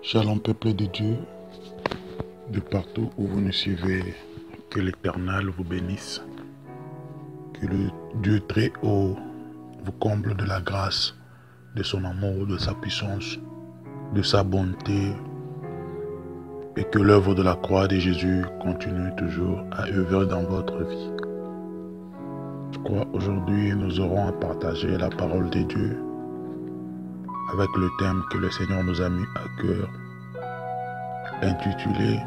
Shalom peuple de Dieu, de partout où vous nous suivez, que l'Éternel vous bénisse, que le Dieu très haut vous comble de la grâce, de son amour, de sa puissance, de sa bonté, et que l'œuvre de la croix de Jésus continue toujours à œuvrer dans votre vie. Je crois aujourd'hui nous aurons à partager la parole de Dieu avec le thème que le Seigneur nous a mis à cœur, intitulé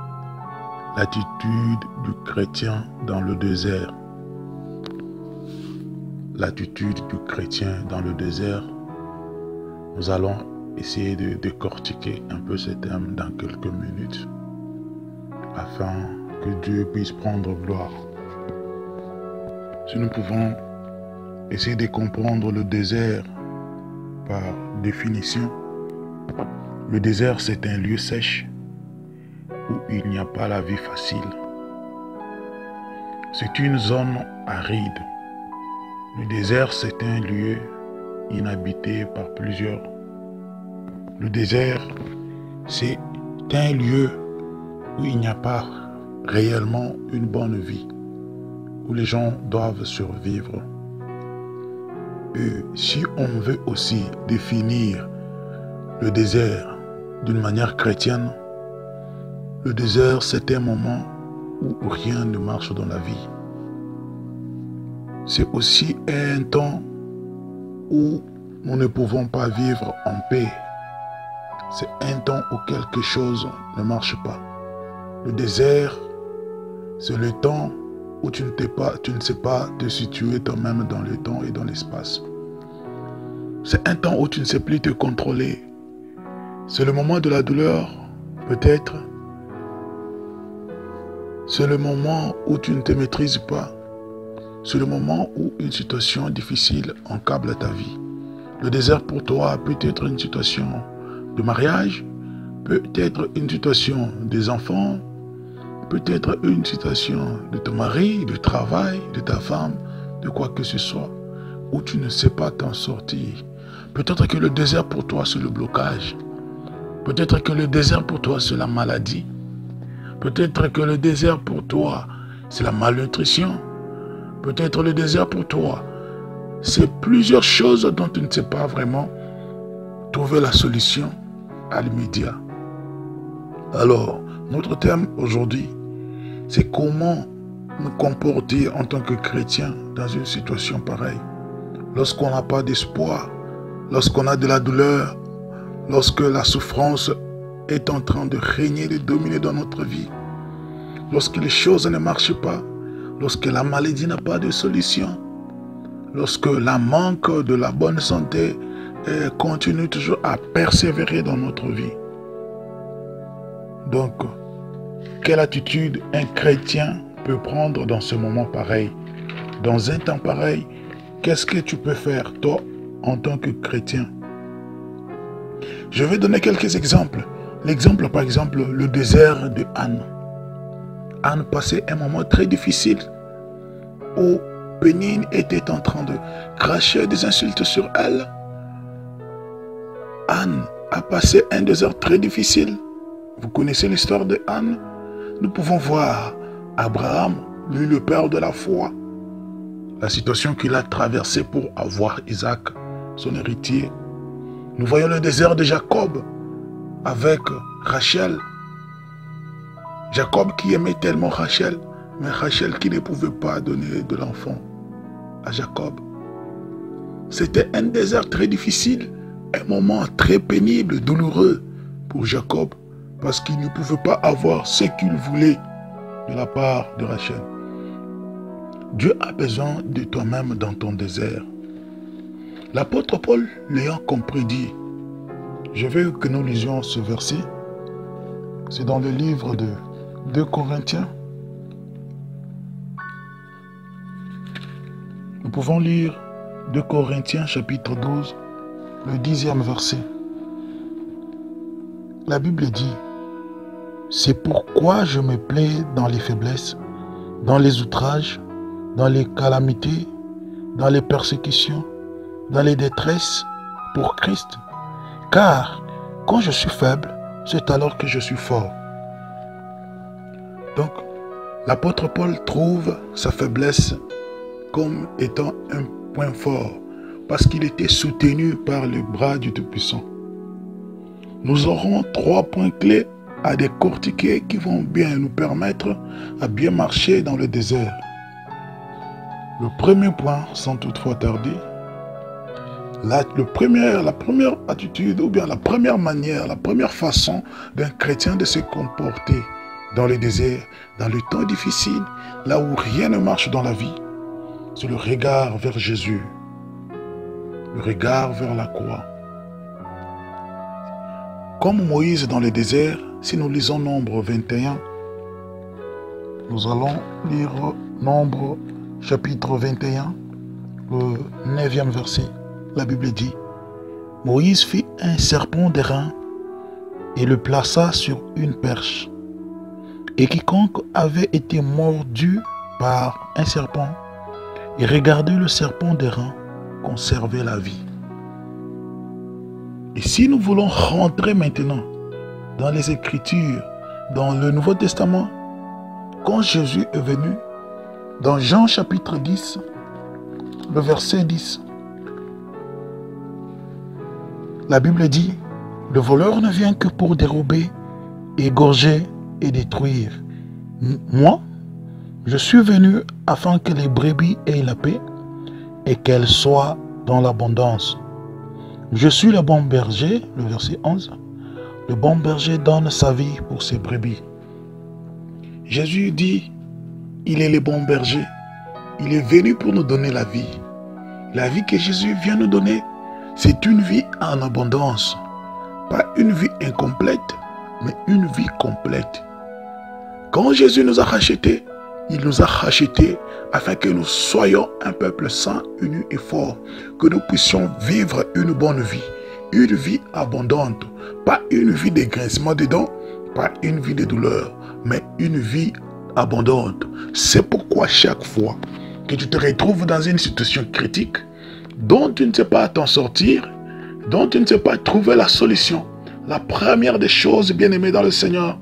« L'attitude du chrétien dans le désert ». L'attitude du chrétien dans le désert. Nous allons essayer de décortiquer un peu ce thème dans quelques minutes afin que Dieu puisse prendre gloire. Si nous pouvons essayer de comprendre le désert par définition, le désert c'est un lieu sèche où il n'y a pas la vie facile. C'est une zone aride. Le désert c'est un lieu inhabité par plusieurs. Le désert c'est un lieu où il n'y a pas réellement une bonne vie, où les gens doivent survivre. Et si on veut aussi définir le désert d'une manière chrétienne, le désert c'est un moment où rien ne marche dans la vie. C'est aussi un temps où nous ne pouvons pas vivre en paix. C'est un temps où quelque chose ne marche pas. Le désert, c'est le temps où tu ne sais pas te situer toi-même dans le temps et dans l'espace. C'est un temps où tu ne sais plus te contrôler. C'est le moment de la douleur, peut-être. C'est le moment où tu ne te maîtrises pas. C'est le moment où une situation difficile encable ta vie. Le désert pour toi peut être une situation de mariage, peut être une situation des enfants, peut-être une situation de ton mari, du travail, de ta femme, de quoi que ce soit, où tu ne sais pas t'en sortir. Peut-être que le désert pour toi c'est le blocage. Peut-être que le désert pour toi c'est la maladie. Peut-être que le désert pour toi c'est la malnutrition. Peut-être le désert pour toi c'est plusieurs choses dont tu ne sais pas vraiment trouver la solution à l'immédiat. Alors, notre thème aujourd'hui, c'est comment nous comporter en tant que chrétiens dans une situation pareille. Lorsqu'on n'a pas d'espoir, lorsqu'on a de la douleur, lorsque la souffrance est en train de régner, de dominer dans notre vie, lorsque les choses ne marchent pas, lorsque la maladie n'a pas de solution, lorsque la manque de la bonne santé continue toujours à persévérer dans notre vie. Donc, quelle attitude un chrétien peut prendre dans ce moment pareil? Dans un temps pareil, qu'est-ce que tu peux faire, toi, en tant que chrétien? Je vais donner quelques exemples. L'exemple, par exemple, le désert de Anne. Anne passait un moment très difficile où Pénine était en train de cracher des insultes sur elle. Anne a passé un désert très difficile. Vous connaissez l'histoire de Anne? Nous pouvons voir Abraham, lui le père de la foi, la situation qu'il a traversée pour avoir Isaac, son héritier. Nous voyons le désert de Jacob avec Rachel. Jacob qui aimait tellement Rachel, mais Rachel qui ne pouvait pas donner de l'enfant à Jacob. C'était un désert très difficile, un moment très pénible, douloureux pour Jacob, parce qu'il ne pouvait pas avoir ce qu'il voulait de la part de Rachel. Dieu a besoin de toi-même dans ton désert. L'apôtre Paul, l'ayant compris, dit, je veux que nous lisions ce verset, c'est dans le livre de 2 Corinthiens. Nous pouvons lire 2 Corinthiens chapitre 12, le 10e verset. La Bible dit, c'est pourquoi je me plais dans les faiblesses, dans les outrages, dans les calamités, dans les persécutions, dans les détresses pour Christ. Car quand je suis faible, c'est alors que je suis fort. Donc, l'apôtre Paul trouve sa faiblesse comme étant un point fort, parce qu'il était soutenu par le bras du Tout-Puissant. Nous aurons 3 points clés à décortiquer qui vont bien nous permettre à bien marcher dans le désert. Le premier point, sans toutefois tarder, la première attitude ou bien la première manière, la première façon d'un chrétien de se comporter dans le désert, dans le temps difficile, là où rien ne marche dans la vie, c'est le regard vers Jésus, le regard vers la croix. Comme Moïse dans le désert, si nous lisons Nombre 21, nous allons lire Nombre chapitre 21, le 9e verset. La Bible dit, « Moïse fit un serpent d'airain et le plaça sur une perche. Et quiconque avait été mordu par un serpent et regardait le serpent d'airain conservait la vie. » Et si nous voulons rentrer maintenant dans les Écritures, dans le Nouveau Testament, quand Jésus est venu, dans Jean chapitre 10, le verset 10, la Bible dit, « Le voleur ne vient que pour dérober, égorger et détruire. Moi, je suis venu afin que les brebis aient la paix et qu'elles soient dans l'abondance. Je suis le bon berger, le verset 11. Le bon berger donne sa vie pour ses brebis. » Jésus dit, il est le bon berger. Il est venu pour nous donner la vie. La vie que Jésus vient nous donner, c'est une vie en abondance. Pas une vie incomplète, mais une vie complète. Quand Jésus nous a rachetés, il nous a rachetés afin que nous soyons un peuple saint, uni et fort, que nous puissions vivre une bonne vie, une vie abondante, pas une vie de grincement de dents, pas une vie de douleur, mais une vie abondante. C'est pourquoi chaque fois que tu te retrouves dans une situation critique, dont tu ne sais pas t'en sortir, dont tu ne sais pas trouver la solution, la première des choses, bien-aimés dans le Seigneur,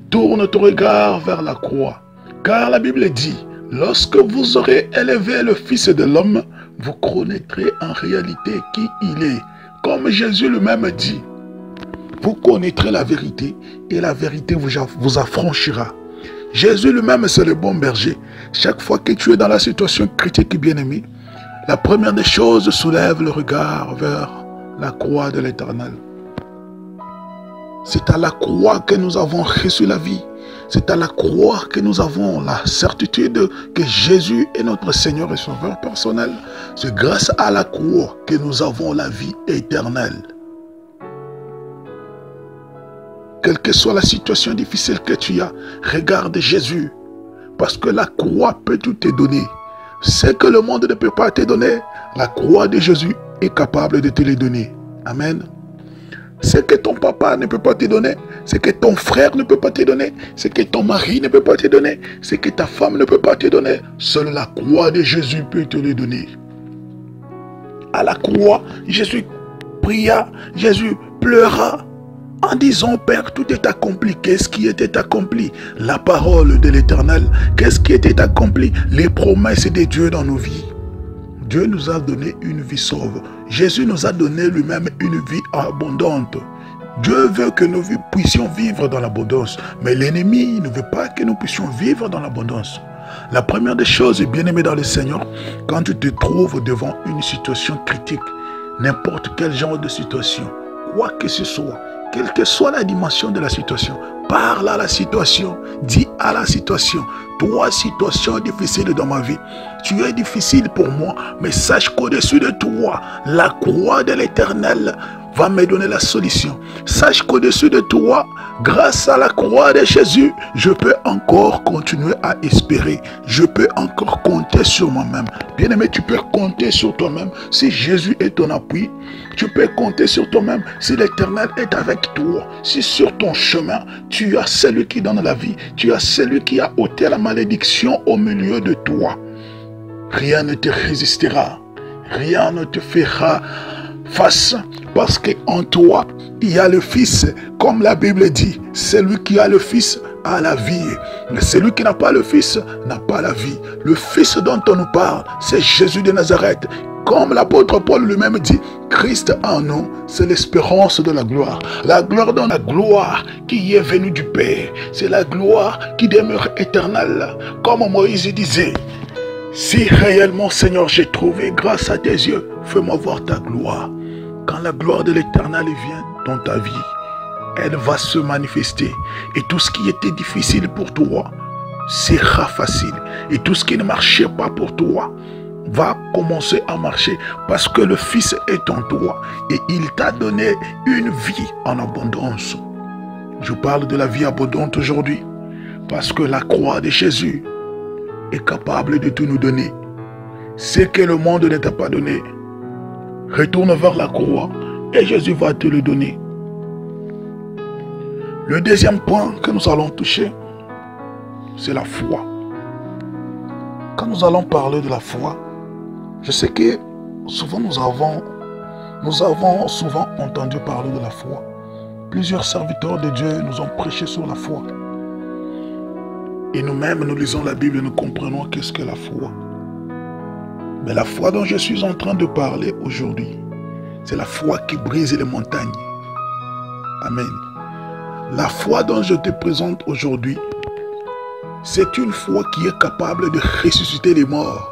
tourne ton regard vers la croix. Car la Bible dit, lorsque vous aurez élevé le Fils de l'homme, vous connaîtrez en réalité qui il est. Comme Jésus lui-même dit, vous connaîtrez la vérité et la vérité vous affranchira. Jésus lui-même, c'est le bon berger. Chaque fois que tu es dans la situation critique, bien-aimé, la première des choses soulève le regard vers la croix de l'Éternel. C'est à la croix que nous avons reçu la vie. C'est à la croix que nous avons la certitude que Jésus est notre Seigneur et Sauveur personnel. C'est grâce à la croix que nous avons la vie éternelle. Quelle que soit la situation difficile que tu as, regarde Jésus. Parce que la croix peut tout te donner. Ce que le monde ne peut pas te donner, la croix de Jésus est capable de te les donner. Amen. Ce que ton papa ne peut pas te donner, ce que ton frère ne peut pas te donner, ce que ton mari ne peut pas te donner, ce que ta femme ne peut pas te donner, seule la croix de Jésus peut te le donner. À la croix, Jésus pria, Jésus pleura en disant, Père, tout est accompli. Qu'est-ce qui était accompli? La parole de l'Éternel. Qu'est-ce qui était accompli? Les promesses de Dieu dans nos vies. Dieu nous a donné une vie sauve. Jésus nous a donné lui-même une vie abondante. Dieu veut que nous puissions vivre dans l'abondance. Mais l'ennemi ne veut pas que nous puissions vivre dans l'abondance. La première des choses, bien-aimé dans le Seigneur, quand tu te trouves devant une situation critique, n'importe quel genre de situation, quoi que ce soit, quelle que soit la dimension de la situation, parle à la situation, dis à la situation, toi, situation difficile dans ma vie, tu es difficile pour moi, mais sache qu'au-dessus de toi, la croix de l'Éternel va me donner la solution. Sache qu'au-dessus de toi, grâce à la croix de Jésus, je peux encore continuer à espérer. Je peux encore compter sur moi-même. Bien-aimé, tu peux compter sur toi-même. Si Jésus est ton appui, tu peux compter sur toi-même. Si l'Éternel est avec toi, si sur ton chemin, tu as celui qui donne la vie, tu as celui qui a ôté la malédiction au milieu de toi, rien ne te résistera. Rien ne te fera face, parce qu'en toi, il y a le Fils. Comme la Bible dit, celui qui a le Fils a la vie. Mais celui qui n'a pas le Fils n'a pas la vie. Le Fils dont on nous parle, c'est Jésus de Nazareth. Comme l'apôtre Paul lui-même dit, Christ en nous, c'est l'espérance de la gloire. La gloire dans la gloire qui est venue du Père. C'est la gloire qui demeure éternelle. Comme Moïse disait, si réellement, Seigneur, j'ai trouvé grâce à tes yeux, fais-moi voir ta gloire. Quand la gloire de l'Éternel vient dans ta vie, elle va se manifester. Et tout ce qui était difficile pour toi sera facile. Et tout ce qui ne marchait pas pour toi va commencer à marcher parce que le Fils est en toi et il t'a donné une vie en abondance. Je parle de la vie abondante aujourd'hui parce que la croix de Jésus est capable de tout nous donner. Ce que le monde ne t'a pas donné, retourne vers la croix et Jésus va te le donner. Le deuxième point que nous allons toucher, c'est la foi. Quand nous allons parler de la foi, je sais que souvent nous avons souvent entendu parler de la foi. Plusieurs serviteurs de Dieu nous ont prêché sur la foi. Et nous-mêmes, nous lisons la Bible et nous comprenons qu'est-ce que la foi. Mais la foi dont je suis en train de parler aujourd'hui, c'est la foi qui brise les montagnes. Amen. La foi dont je te présente aujourd'hui, c'est une foi qui est capable de ressusciter les morts.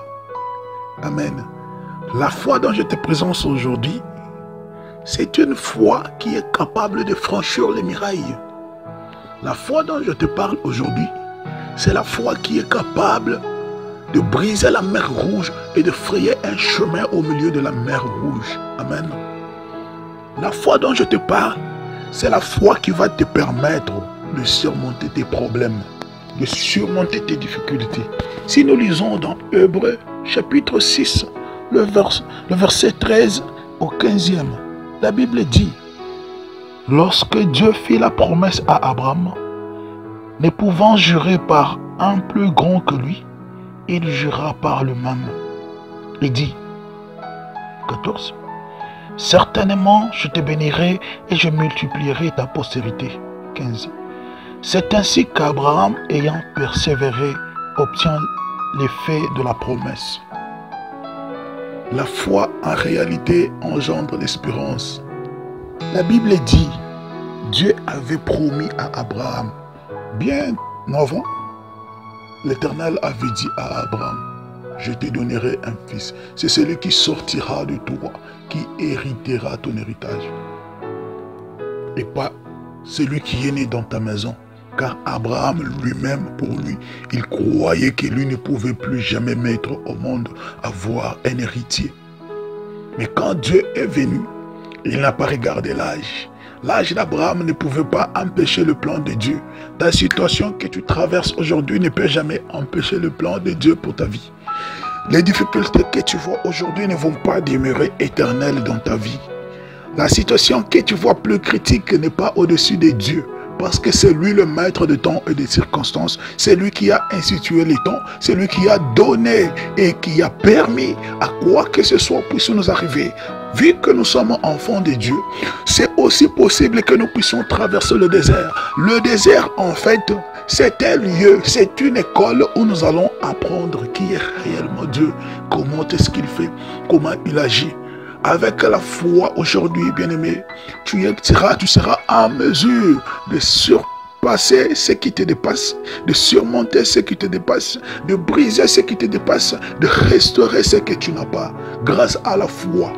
Amen. La foi dont je te présente aujourd'hui, c'est une foi qui est capable de franchir les murailles. La foi dont je te parle aujourd'hui, c'est la foi qui est capable de briser la mer Rouge et de frayer un chemin au milieu de la mer Rouge. Amen. La foi dont je te parle, c'est la foi qui va te permettre de surmonter tes problèmes, de surmonter tes difficultés. Si nous lisons dans Hébreux, chapitre 6, le verset 13 au 15e, la Bible dit, « Lorsque Dieu fit la promesse à Abraham, ne pouvant jurer par un plus grand que lui, il jura par le même. Il dit, 14, « Certainement, je te bénirai et je multiplierai ta postérité. » 15. C'est ainsi qu'Abraham, ayant persévéré, obtient l'effet de la promesse. La foi, en réalité, engendre l'espérance. La Bible dit, Dieu avait promis à Abraham, bien avant, l'Éternel avait dit à Abraham, je te donnerai un fils. C'est celui qui sortira de toi, qui héritera ton héritage. Et pas celui qui est né dans ta maison. Car Abraham lui-même, pour lui, il croyait que lui ne pouvait plus jamais mettre au monde avoir un héritier. Mais quand Dieu est venu, il n'a pas regardé l'âge. L'âge d'Abraham ne pouvait pas empêcher le plan de Dieu. Ta situation que tu traverses aujourd'hui ne peut jamais empêcher le plan de Dieu pour ta vie. Les difficultés que tu vois aujourd'hui ne vont pas demeurer éternelles dans ta vie. La situation que tu vois plus critique n'est pas au-dessus de Dieu. Parce que c'est lui le maître de temps et des circonstances. C'est lui qui a institué les temps. C'est lui qui a donné et qui a permis à quoi que ce soit puisse nous arriver. Vu que nous sommes enfants de Dieu, c'est aussi possible que nous puissions traverser le désert. Le désert, en fait, c'est un lieu, c'est une école où nous allons apprendre qui est réellement Dieu. Comment est-ce qu'il fait, comment il agit. Avec la foi aujourd'hui, bien-aimé, tu seras en mesure de surpasser ce qui te dépasse, de surmonter ce qui te dépasse, de briser ce qui te dépasse, de restaurer ce que tu n'as pas, grâce à la foi.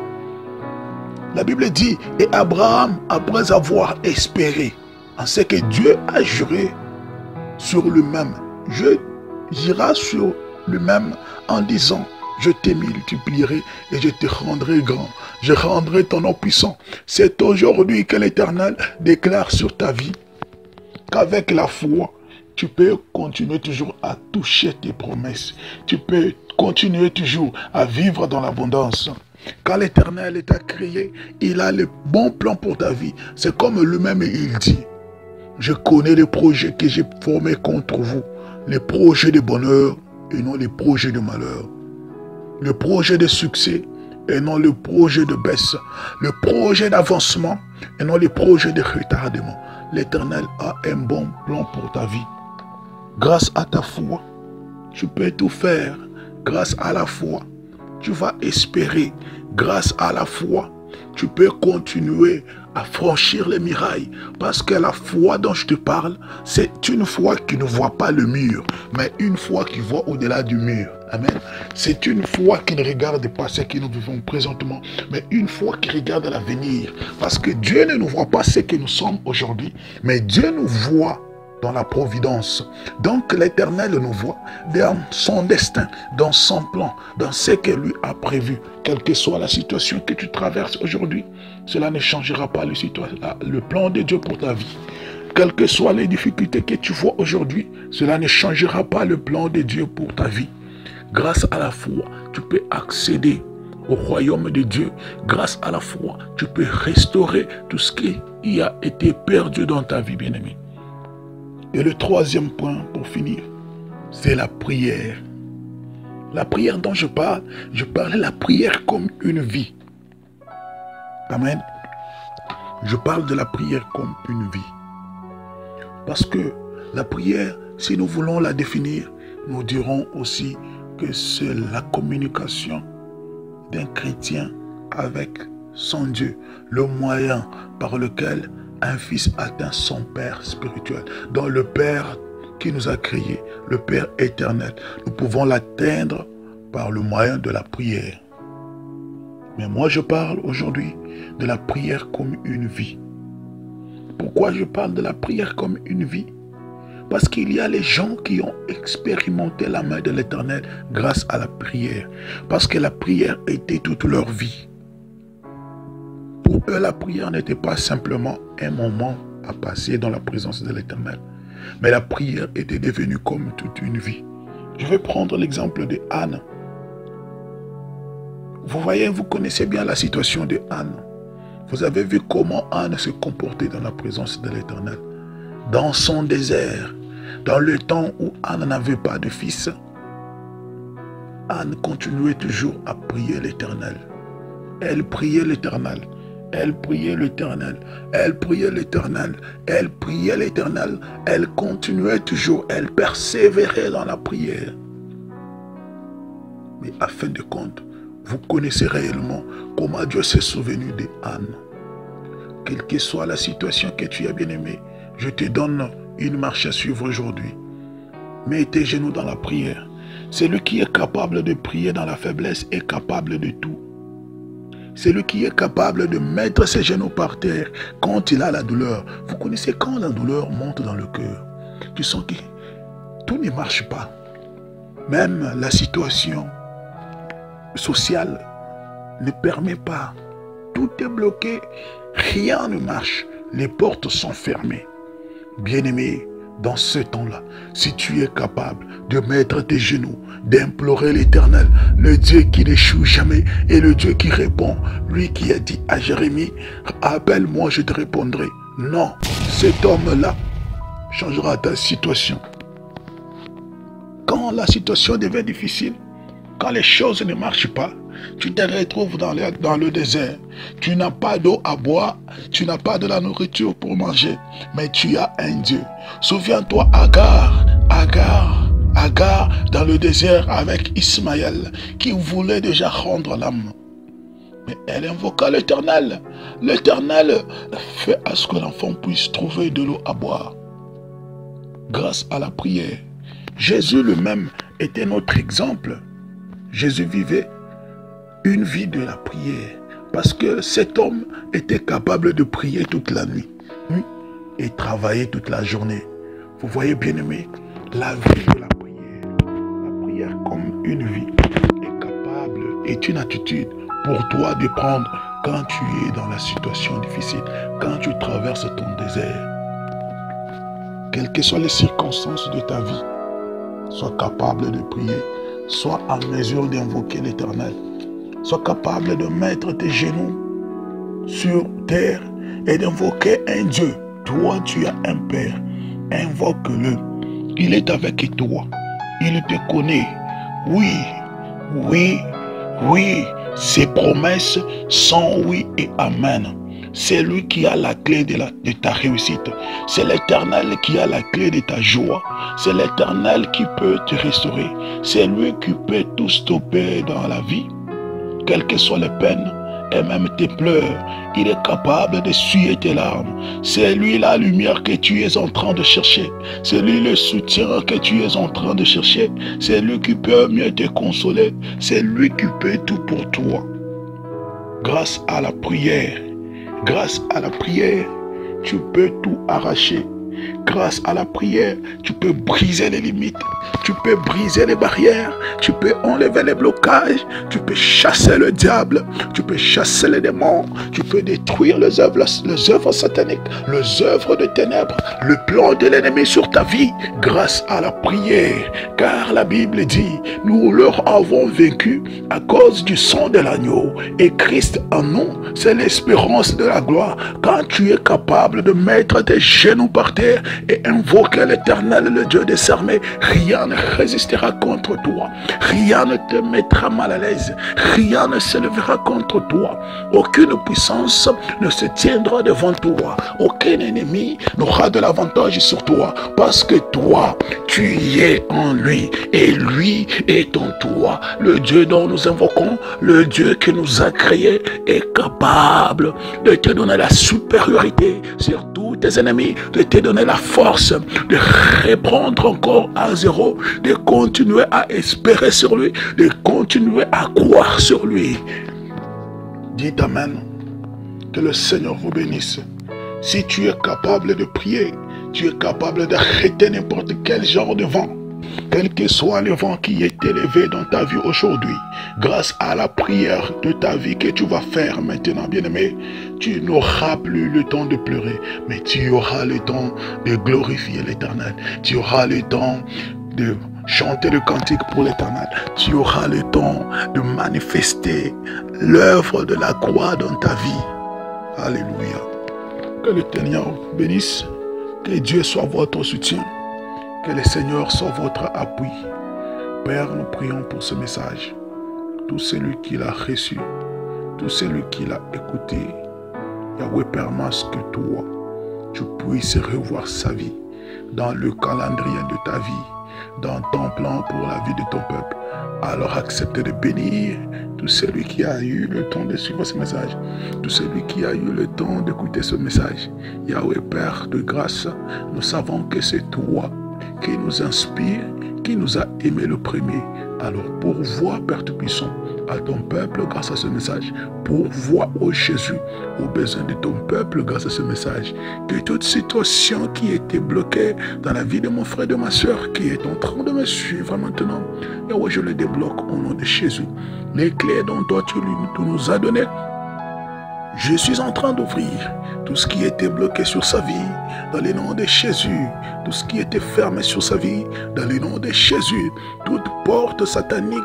La Bible dit, et Abraham, après avoir espéré en ce que Dieu a juré sur lui-même, jura sur lui-même en disant, je te multiplierai et je te rendrai grand. Je rendrai ton nom puissant. C'est aujourd'hui que l'Éternel déclare sur ta vie qu'avec la foi, tu peux continuer toujours à toucher tes promesses. Tu peux continuer toujours à vivre dans l'abondance. Quand l'Éternel t'a créé, il a le bon plan pour ta vie. C'est comme lui-même il dit, je connais les projets que j'ai formés contre vous, les projets de bonheur et non les projets de malheur. Le projet de succès et non le projet de baisse, le projet d'avancement et non le projet de retardement. L'Éternel a un bon plan pour ta vie. Grâce à ta foi, tu peux tout faire. Grâce à la foi, tu vas espérer. Grâce à la foi, tu peux continuer à franchir les murailles. Parce que la foi dont je te parle, c'est une foi qui ne voit pas le mur, mais une foi qui voit au-delà du mur. Amen. C'est une foi qui ne regarde pas ce que nous vivons présentement, mais une foi qui regarde l'avenir. Parce que Dieu ne nous voit pas ce que nous sommes aujourd'hui, mais Dieu nous voit dans la providence. Donc l'Éternel nous voit dans son destin, dans son plan, dans ce que lui a prévu. Quelle que soit la situation que tu traverses aujourd'hui, cela ne changera pas le plan de Dieu pour ta vie. Quelles que soient les difficultés que tu vois aujourd'hui, cela ne changera pas le plan de Dieu pour ta vie. Grâce à la foi, tu peux accéder au royaume de Dieu. Grâce à la foi, tu peux restaurer tout ce qui a été perdu dans ta vie, bien-aimé. Et le troisième point, pour finir, c'est la prière. La prière dont je parle de la prière comme une vie. Amen. Je parle de la prière comme une vie. Parce que la prière, si nous voulons la définir, nous dirons aussi que c'est la communication d'un chrétien avec son Dieu, le moyen par lequel un fils atteint son Père spirituel. Dans le Père qui nous a créés, le Père éternel, nous pouvons l'atteindre par le moyen de la prière. Mais moi je parle aujourd'hui de la prière comme une vie. Pourquoi je parle de la prière comme une vie? Parce qu'il y a les gens qui ont expérimenté la main de l'Éternel grâce à la prière. Parce que la prière était toute leur vie. Pour eux, la prière n'était pas simplement un moment à passer dans la présence de l'Éternel. Mais la prière était devenue comme toute une vie. Je vais prendre l'exemple de Anne. Vous voyez, vous connaissez bien la situation de Anne. Vous avez vu comment Anne se comportait dans la présence de l'Éternel. Dans son désert, dans le temps où Anne n'avait pas de fils, Anne continuait toujours à prier l'Éternel. Elle priait l'Éternel. Elle priait l'Éternel. Elle priait l'Éternel. Elle priait l'Éternel. Elle continuait toujours. Elle persévérait dans la prière. Mais à fin de compte, vous connaissez réellement comment Dieu s'est souvenu de Anne. Quelle que soit la situation que tu as bien aimée, je te donne une marche à suivre aujourd'hui. Mets tes genoux dans la prière. Celui qui est capable de prier dans la faiblesse est capable de tout. Celui qui est capable de mettre ses genoux par terre quand il a la douleur. Vous connaissez quand la douleur monte dans le cœur. Tu sens que tout ne marche pas. Même la situation sociale ne permet pas. Tout est bloqué. Rien ne marche. Les portes sont fermées. Bien-aimé, dans ce temps-là, si tu es capable de mettre tes genoux, d'implorer l'Éternel, le Dieu qui n'échoue jamais et le Dieu qui répond, lui qui a dit à Jérémie, appelle-moi, je te répondrai. Non, cet homme-là changera ta situation. Quand la situation devient difficile, quand les choses ne marchent pas, tu te retrouves dans le désert. Tu n'as pas d'eau à boire, tu n'as pas de la nourriture pour manger, mais tu as un Dieu. Souviens-toi Agar dans le désert avec Ismaël, qui voulait déjà rendre l'âme. Mais elle invoqua l'Éternel. L'Éternel fait à ce que l'enfant puisse trouver de l'eau à boire. Grâce à la prière. Jésus lui-même était notre exemple. Jésus vivait une vie de la prière. Parce que cet homme était capable de prier toute la nuit et travailler toute la journée. Vous voyez, bien-aimé, la vie de la prière comme une vie est capable, est une attitude pour toi de prendre quand tu es dans la situation difficile, quand tu traverses ton désert. Quelles que soient les circonstances de ta vie, sois capable de prier, sois en mesure d'invoquer l'Éternel. Sois capable de mettre tes genoux sur terre et d'invoquer un Dieu. Toi, tu as un Père. Invoque-le. Il est avec toi. Il te connaît. Oui, Ses promesses sont oui et amen. C'est lui qui a la clé de ta réussite. C'est l'Éternel qui a la clé de ta joie. C'est l'Éternel qui peut te restaurer. C'est lui qui peut tout stopper dans la vie. Quelles que soient les peines et même tes pleurs, il est capable d'essuyer tes larmes. C'est lui la lumière que tu es en train de chercher. C'est lui le soutien que tu es en train de chercher. C'est lui qui peut mieux te consoler. C'est lui qui peut tout pour toi. Grâce à la prière, tu peux tout arracher. Grâce à la prière, tu peux briser les limites, tu peux briser les barrières, tu peux enlever les blocages, tu peux chasser le diable, tu peux chasser les démons, tu peux détruire les œuvres sataniques, les œuvres de ténèbres, le plan de l'ennemi sur ta vie grâce à la prière. Car la Bible dit, nous leur avons vaincu à cause du sang de l'agneau. Et Christ en nous, c'est l'espérance de la gloire. Quand tu es capable de mettre tes genoux par terre et invoquer l'Éternel, le Dieu des armées, rien ne résistera contre toi. Rien ne te mettra mal à l'aise. Rien ne s'élèvera contre toi. Aucune puissance ne se tiendra devant toi. Aucun ennemi n'aura de l'avantage sur toi. Parce que toi, tu es en lui. Et lui est en toi. Le Dieu dont nous invoquons, le Dieu qui nous a créés, est capable de te donner la supériorité sur tous tes ennemis, de te donner la force de reprendre encore à zéro, de continuer à espérer sur lui, de continuer à croire sur lui. Dites Amen. Que le Seigneur vous bénisse. Si tu es capable de prier, tu es capable d'arrêter n'importe quel genre de vent. Quel que soit le vent qui est élevé dans ta vie aujourd'hui, grâce à la prière de ta vie que tu vas faire maintenant, bien-aimé, tu n'auras plus le temps de pleurer, mais tu auras le temps de glorifier l'Éternel. Tu auras le temps de chanter le cantique pour l'Éternel. Tu auras le temps de manifester l'œuvre de la croix dans ta vie. Alléluia. Que le Seigneur bénisse. Que Dieu soit votre soutien. Que le Seigneur soit votre appui. Père, nous prions pour ce message. Tout celui qui l'a reçu, tout celui qui l'a écouté, Yahweh, permets que toi, tu puisses revoir sa vie dans le calendrier de ta vie, dans ton plan pour la vie de ton peuple. Alors accepte de bénir tout celui qui a eu le temps de suivre ce message, tout celui qui a eu le temps d'écouter ce message. Yahweh, Père de grâce, nous savons que c'est toi qui nous inspire, qui nous a aimé le premier. Alors pourvois, Père Tout-Puissant, à ton peuple grâce à ce message. Pourvois, ô Jésus, aux besoins de ton peuple grâce à ce message. Que toute situation qui était bloquée dans la vie de mon frère et de ma soeur, qui est en train de me suivre maintenant, et ouais, je le débloque au nom de Jésus. Les clés dont toi tu nous as données, je suis en train d'ouvrir tout ce qui était bloqué sur sa vie, dans le nom de Jésus. Tout ce qui était fermé sur sa vie, dans le nom de Jésus. Toute porte satanique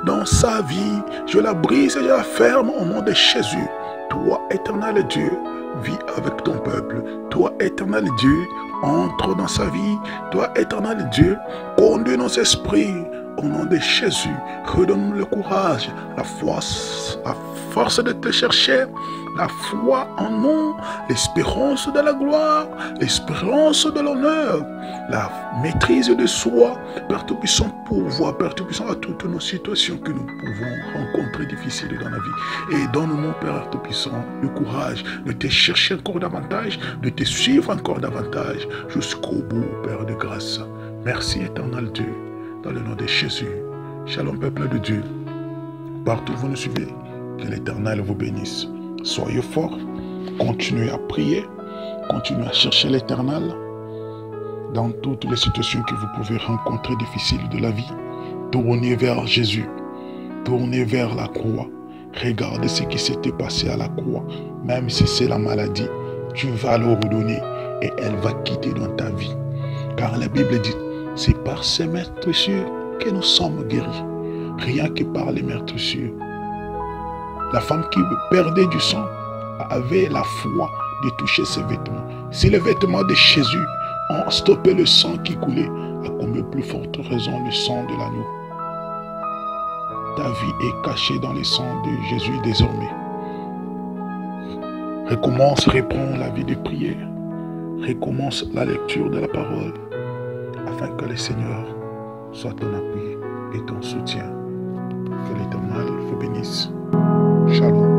dans sa vie, je la brise et je la ferme au nom de Jésus. Toi, éternel Dieu, vis avec ton peuple. Toi, éternel Dieu, entre dans sa vie. Toi, éternel Dieu, conduis nos esprits. Au nom de Jésus, redonne-nous le courage, la force de te chercher, la foi en nous, l'espérance de la gloire, l'espérance de l'honneur, la maîtrise de soi. Père Tout-Puissant, pourvois, Père Tout-Puissant, à toutes nos situations que nous pouvons rencontrer difficiles dans la vie. Et donne-nous, Père Tout-Puissant, le courage de te chercher encore davantage, de te suivre encore davantage, jusqu'au bout, Père de grâce. Merci, éternel Dieu. Dans le nom de Jésus. Shalom, peuple de Dieu. Partout où vous nous suivez, que l'Éternel vous bénisse. Soyez forts, continuez à prier, continuez à chercher l'Éternel dans toutes les situations que vous pouvez rencontrer difficiles de la vie. Tournez vers Jésus, tournez vers la croix. Regardez ce qui s'était passé à la croix. Même si c'est la maladie, tu vas le redonner et elle va quitter dans ta vie. Car la Bible dit, c'est par ces meurtrissures que nous sommes guéris. Rien que par les meurtrissures. La femme qui perdait du sang avait la foi de toucher ses vêtements. Si les vêtements de Jésus ont stoppé le sang qui coulait, à combien plus forte raison le sang de l'agneau. Ta vie est cachée dans le sang de Jésus désormais. Recommence, reprends la vie de prière. Recommence la lecture de la parole afin que le Seigneur soit ton appui et ton soutien. Que l'Éternel vous bénisse. Shalom.